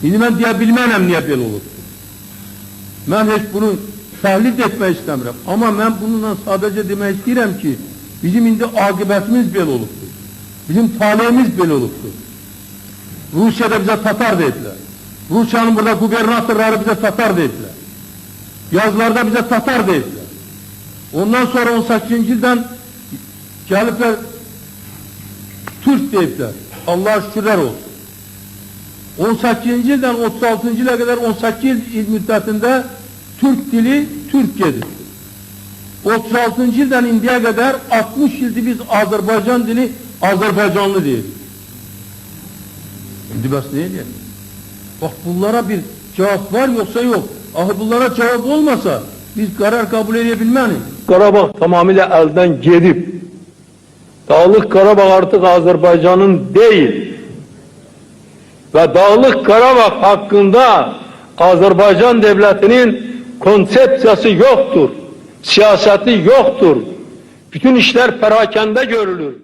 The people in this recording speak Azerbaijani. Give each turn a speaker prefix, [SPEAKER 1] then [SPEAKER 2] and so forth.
[SPEAKER 1] İndi mən deyə bilmənəm niyə belə olur. Mən heç bunu təhlil etmək istəmirəm. Amma mən bununla sadəcə demək istəyirəm ki, bizim indi aqibətimiz belə olubdur. Bizim talihimiz belə olubdur. Rusiyada bizə Tatar dedilər. Rusiyanın burada gubernatorları bizə Tatar dedilər. Yazılarda bizə Tatar dedilər. Ondan sonra 18-ci ildən gəliblər Türk deyiblər. Allah'a şükürlər olsun. 18-ci ildən 36-cı ilə qədər 18 il müddətində Türk dili Türkiye'dir. 36-cı ildən indiyə qədər 60 ildir biz Azərbaycan dili Azərbaycanlı deyirik. İndi bəs ne edeyim? Bak bunlara bir cevap var yoksa yok. Ahı bunlara cevap olmasa biz karar kabul edebilmeliyiz.
[SPEAKER 2] Qarabağ tamamıyla elden gedib. Dağlıq Qarabağ artık Azerbaycan'ın değil. Ve Dağlıq Qarabağ hakkında Azerbaycan devletinin konsepsiyası yoktur. Siyaseti yoktur. Bütün işler perakende görülür.